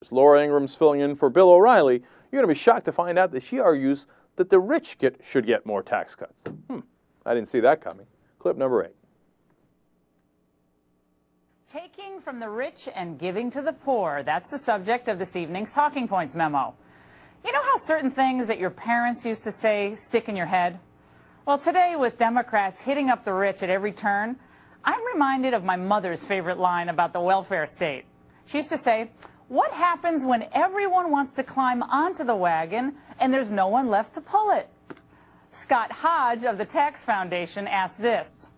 As Laura Ingram's filling in for Bill O'Reilly, you're going to be shocked to find out that she argues that the rich should get more tax cuts. I didn't see that coming. Clip number 8. Taking from the rich and giving to the poor. That's the subject of this evening's Talking Points memo. You know how certain things that your parents used to say stick in your head? Well, today, with Democrats hitting up the rich at every turn, I'm reminded of my mother's favorite line about the welfare state. She used to say, "What happens when everyone wants to climb onto the wagon and there's no one left to pull it?" Scott Hodge of the Tax Foundation asked this: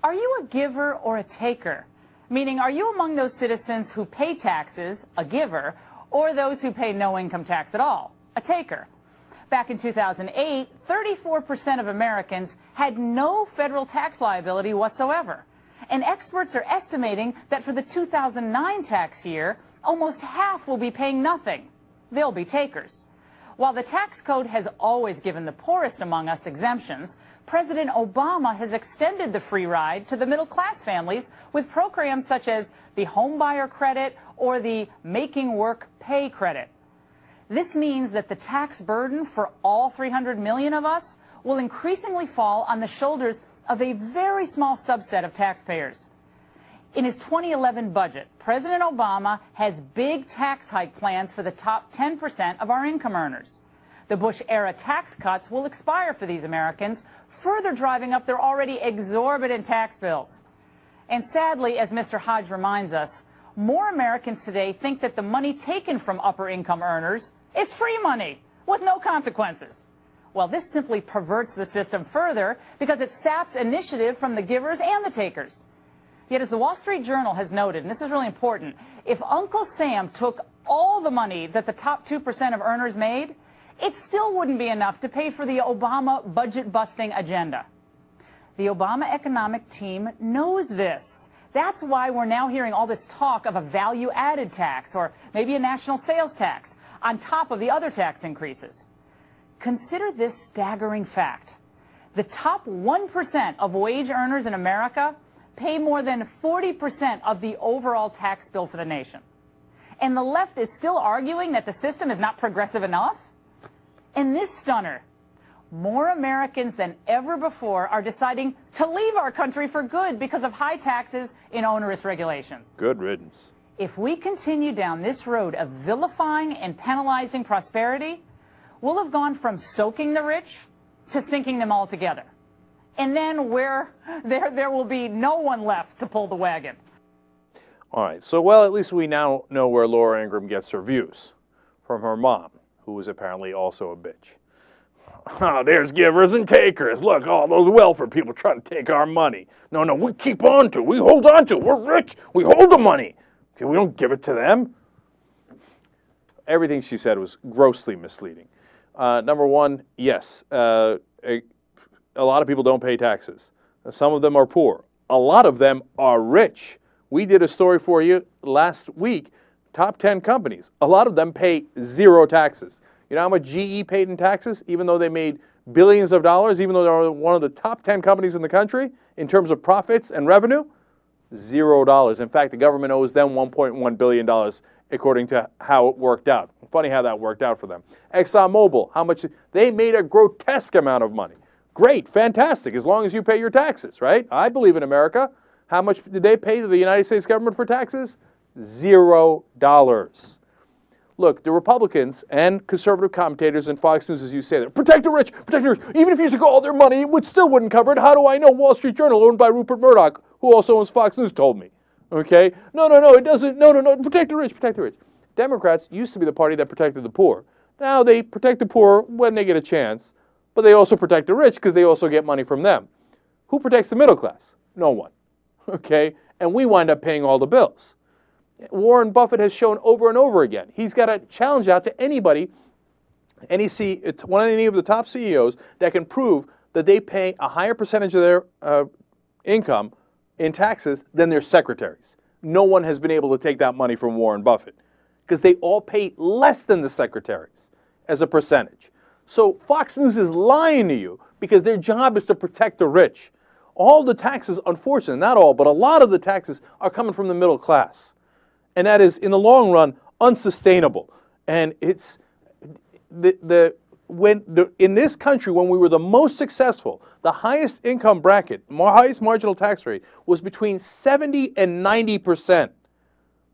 "Are you a giver or a taker? Meaning, are you among those citizens who pay taxes, a giver, or those who pay no income tax at all, a taker?" Back in 2008, 34% of Americans had no federal tax liability whatsoever. And experts are estimating that for the 2009 tax year, almost half will be paying nothing. They'll be takers. While the tax code has always given the poorest among us exemptions, President Obama has extended the free ride to the middle-class families with programs such as the homebuyer credit or the Making Work Pay credit. This means that the tax burden for all 300 million of us will increasingly fall on the shoulders of a very small subset of taxpayers. In his 2011 budget, President Obama has big tax hike plans for the top 10% of our income earners. The Bush-era tax cuts will expire for these Americans, further driving up their already exorbitant tax bills. And sadly, as Mr. Hodge reminds us, more Americans today think that the money taken from upper-income earners is free money with no consequences. Well, this simply perverts the system further because it saps initiative from the givers and the takers. Yet, as the Wall Street Journal has noted, and this is really important, if Uncle Sam took all the money that the top 2% of earners made, it still wouldn't be enough to pay for the Obama budget-busting agenda. The Obama economic team knows this. That's why we're now hearing all this talk of a value-added tax or maybe a national sales tax on top of the other tax increases. Consider this staggering fact. The top 1% of wage earners in America pay more than 40% of the overall tax bill for the nation. And the left is still arguing that the system is not progressive enough? And this stunner, more Americans than ever before are deciding to leave our country for good because of high taxes and onerous regulations. Good riddance. If we continue down this road of vilifying and penalizing prosperity, we'll have gone from soaking the rich to sinking them all together. And then there will be no one left to pull the wagon. All right, so, well, at least we now know where Laura Ingraham gets her views, from her mom, who is apparently also a bitch. Oh, there's givers and takers. Look, all those welfare people trying to take our money. No, we keep on to it. We hold on to it. We're rich. We hold the money. Okay, we don't give it to them. Everything she said was grossly misleading. Number one, yes, a lot of people don't pay taxes. Some of them are poor. A lot of them are rich. We did a story for you last week, top 10 companies. A lot of them pay zero taxes. You know how much GE paid in taxes, even though they made billions of dollars, even though they're one of the top 10 companies in the country in terms of profits and revenue? $0. In fact, the government owes them $1.1 billion according to how it worked out. Funny how that worked out for them. ExxonMobil, how much? They made a grotesque amount of money. Great, fantastic, as long as you pay your taxes, right? I believe in America. How much did they pay to the United States government for taxes? $0. Look, the Republicans and conservative commentators and Fox News, as you say, they're protect the rich, protect the rich. Even if you took all their money, it still wouldn't cover it. How do I know? Wall Street Journal, owned by Rupert Murdoch, who also owns Fox News, told me. Okay? No, it doesn't. No, protect the rich, protect the rich. Democrats used to be the party that protected the poor. Now they protect the poor when they get a chance, but they also protect the rich because they also get money from them. Who protects the middle class? No one. Okay? And we wind up paying all the bills. Warren Buffett has shown over and over again. He's got a challenge out to anybody, any of the top CEOs that can prove that they pay a higher percentage of their income in taxes than their secretaries. No one has been able to take that money from Warren Buffett because they all pay less than the secretaries as a percentage. So Fox News is lying to you because their job is to protect the rich. All the taxes, unfortunately, not all, but a lot of the taxes are coming from the middle class. And that is, in the long run, unsustainable. And it's in this country, when we were the most successful, the highest income bracket, highest marginal tax rate was between 70 and 90%.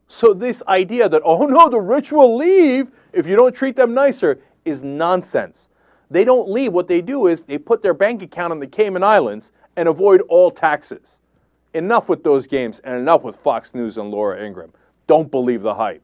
So this idea that, oh no, the rich will leave if you don't treat them nicer is nonsense. They don't leave. What they do is they put their bank account in the Cayman Islands and avoid all taxes. Enough with those games and enough with Fox News and Laura Ingraham. Don't believe the hype.